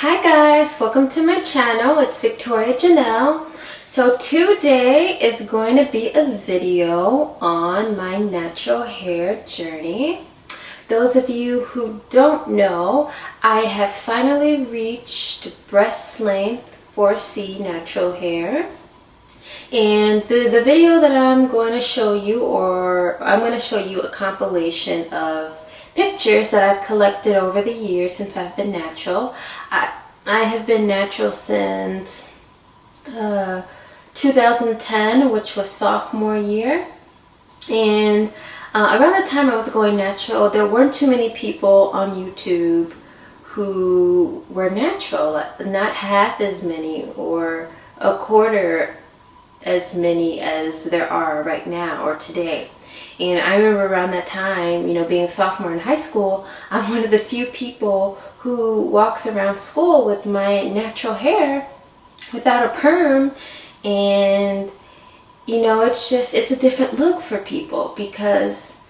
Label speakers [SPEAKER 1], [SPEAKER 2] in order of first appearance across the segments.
[SPEAKER 1] Hi guys, welcome to my channel. It's Victoria Janelle. So today is going to be a video on my natural hair journey. Those of you who don't know, I have finally reached breast length 4C natural hair. And the video that I'm going to show you, or I'm going to show you a compilation of pictures that I've collected over the years since I've been natural. I have been natural since 2010, which was sophomore year. And around the time I was going natural, there weren't too many people on YouTube who were natural, not half as many or a quarter as many as there are right now or today. And I remember around that time, being a sophomore in high school, I'm one of the few people who walks around school with my natural hair without a perm. And, it's a different look for people because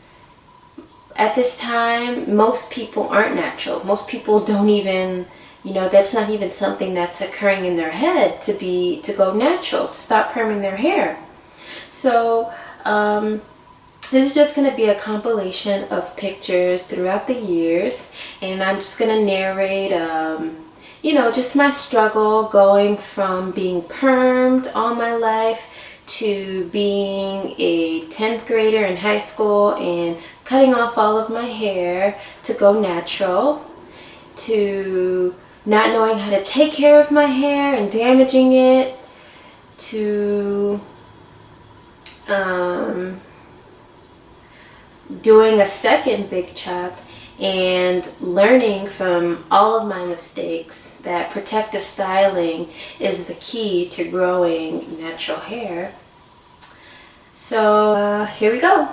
[SPEAKER 1] at this time, most people aren't natural. Most people don't even, that's not even something that's occurring in their head to go natural, to stop perming their hair. So, this is just going to be a compilation of pictures throughout the years, and I'm just going to narrate, just my struggle going from being permed all my life to being a 10th grader in high school and cutting off all of my hair to go natural, to not knowing how to take care of my hair and damaging it, to doing a second big chop and learning from all of my mistakes that protective styling is the key to growing natural hair. So here we go.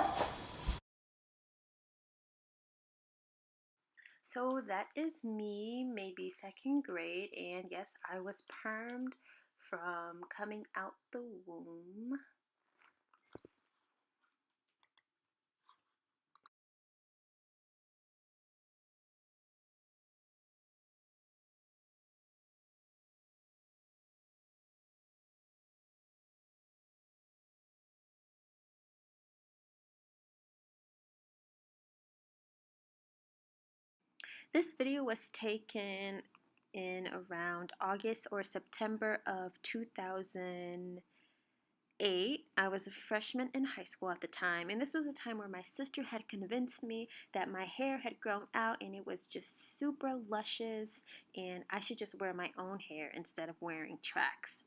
[SPEAKER 1] So that is me, maybe second grade, and yes, I was permed from coming out the womb. This video was taken in around August or September of 2008. I was a freshman in high school at the time, and this was a time where my sister had convinced me that my hair had grown out and it was just super luscious and I should just wear my own hair instead of wearing tracks.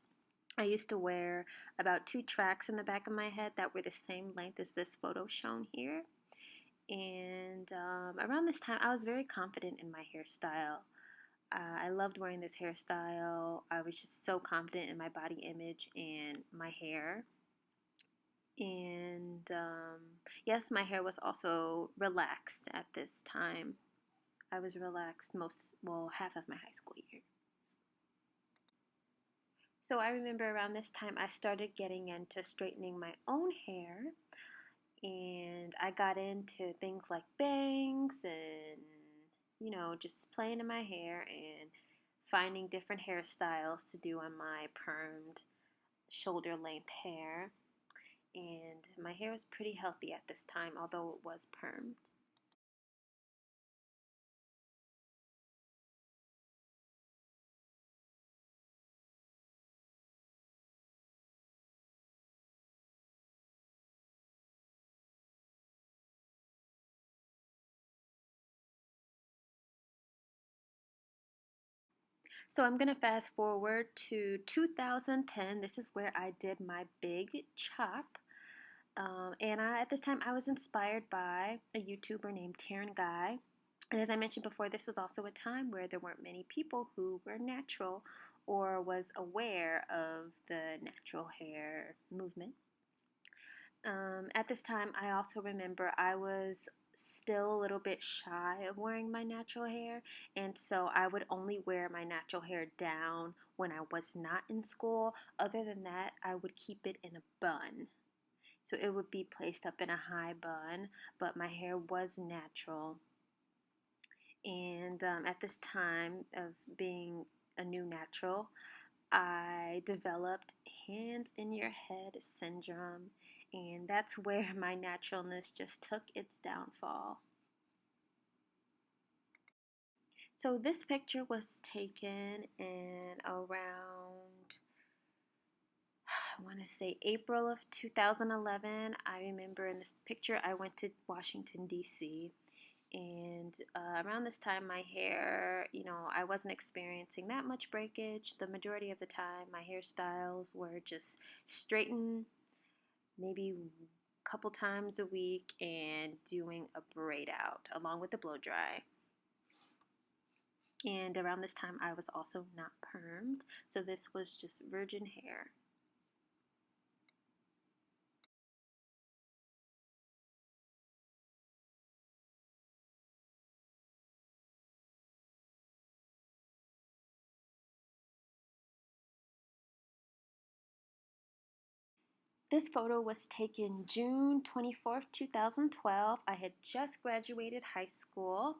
[SPEAKER 1] I used to wear about 2 tracks in the back of my head that were the same length as this photo shown here. And around this time, I was very confident in my hairstyle. I loved wearing this hairstyle. I was just so confident in my body image and my hair. And yes, my hair was also relaxed at this time. I was relaxed half of my high school year. So I remember around this time I started getting into straightening my own hair, and I got into things like bangs and just playing in my hair and finding different hairstyles to do on my permed shoulder length hair. And my hair was pretty healthy at this time, although it was permed. So I'm going to fast forward to 2010. This is where I did my big chop. At this time, I was inspired by a YouTuber named Taryn Guy. And as I mentioned before, this was also a time where there weren't many people who were natural or was aware of the natural hair movement. At this time, I also remember I was still a little bit shy of wearing my natural hair, and so I would only wear my natural hair down when I was not in school. Other than that, I would keep it in a bun. So it would be placed up in a high bun, but my hair was natural. And at this time of being new natural, I developed hands in your head syndrome, and that's where my naturalness just took its downfall. So this picture was taken in around, I want to say April of 2011. I remember in this picture I went to Washington, D.C. And around this time, my hair, I wasn't experiencing that much breakage. The majority of the time, my hairstyles were just straightened maybe a couple times a week and doing a braid out along with the blow dry. And around this time, I was also not permed. So this was just virgin hair. This photo was taken June 24th, 2012. I had just graduated high school,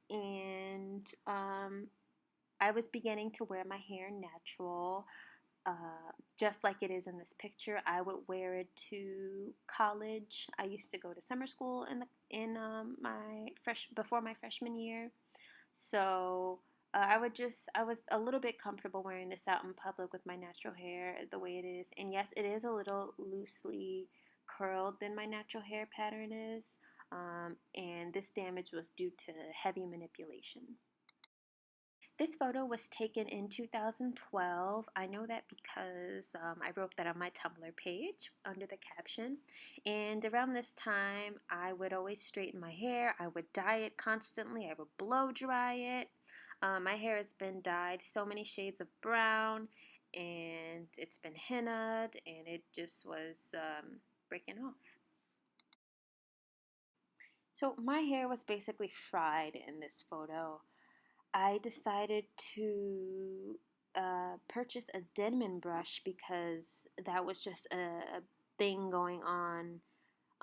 [SPEAKER 1] and I was beginning to wear my hair natural, just like it is in this picture. I would wear it to college. I used to go to summer school before my freshman year. So I was a little bit comfortable wearing this out in public with my natural hair the way it is. And yes, it is a little loosely curled than my natural hair pattern is. And this damage was due to heavy manipulation. This photo was taken in 2012. I know that because I wrote that on my Tumblr page under the caption. And around this time, I would always straighten my hair. I would dye it constantly. I would blow dry it. My hair has been dyed so many shades of brown, and it's been hennaed, and it just was breaking off. So my hair was basically fried in this photo. I decided to purchase a Denman brush because that was just a thing going on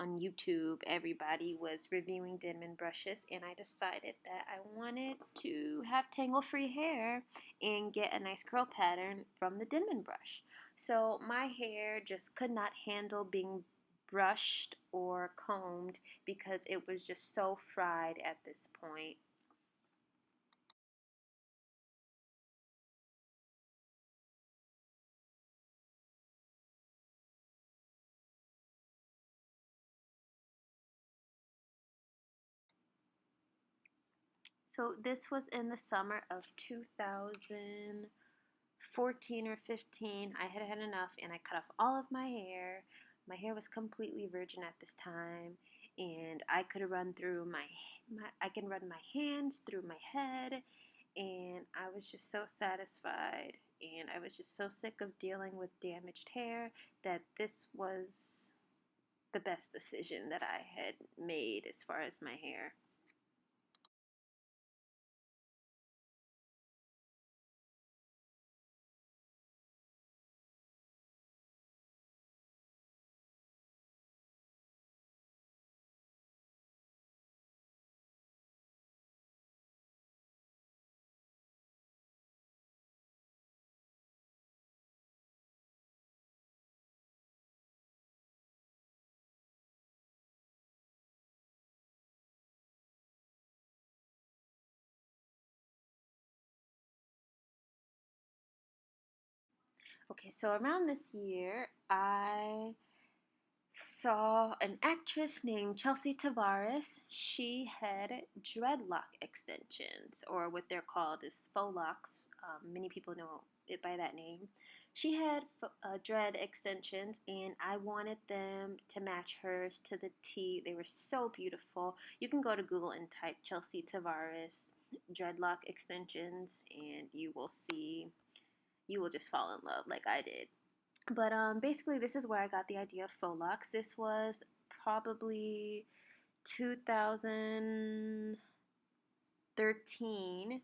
[SPEAKER 1] YouTube. Everybody was reviewing Denman brushes, and I decided that I wanted to have tangle-free hair and get a nice curl pattern from the Denman brush. So my hair just could not handle being brushed or combed because it was just so fried at this point. So this was in the summer of 2014 or 15. I had had enough and I cut off all of my hair. My hair was completely virgin at this time, and I could run through I can run my hands through my head, and I was just so satisfied, and I was just so sick of dealing with damaged hair that this was the best decision that I had made as far as my hair. Okay, so around this year, I saw an actress named Chelsea Tavares. She had dreadlock extensions, or what they're called is faux locks. Many people know it by that name. She had dread extensions, and I wanted them to match hers to the T. They were so beautiful. You can go to Google and type Chelsea Tavares dreadlock extensions, and you will just fall in love like I did. But basically, this is where I got the idea of faux locks. This was probably 2013,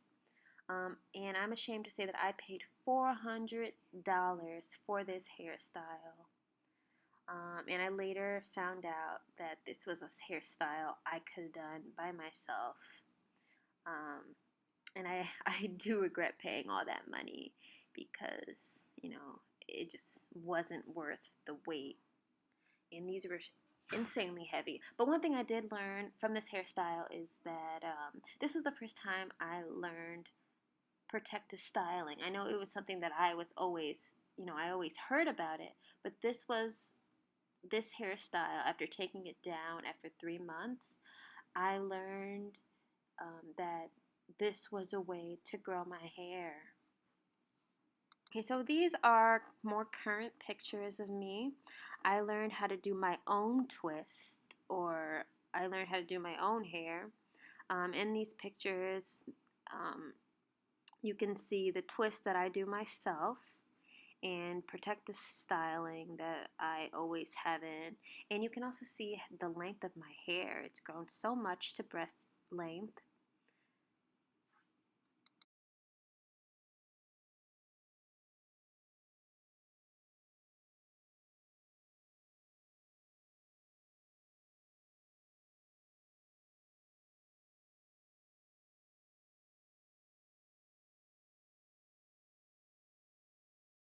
[SPEAKER 1] and I'm ashamed to say that I paid $400 for this hairstyle. And I later found out that this was a hairstyle I could have done by myself. Um, And I do regret paying all that money because, it just wasn't worth the wait. And these were insanely heavy. But one thing I did learn from this hairstyle is that this was the first time I learned protective styling. I know it was something that I was always, I always heard about it, but this hairstyle, after taking it down after 3 months, I learned that this was a way to grow my hair. Okay, so these are more current pictures of me. I learned how to do my own twist, or I learned how to do my own hair. In these pictures, um, you can see the twist that I do myself and protective styling that I always have in. And you can also see the length of my hair. It's grown so much to breast length.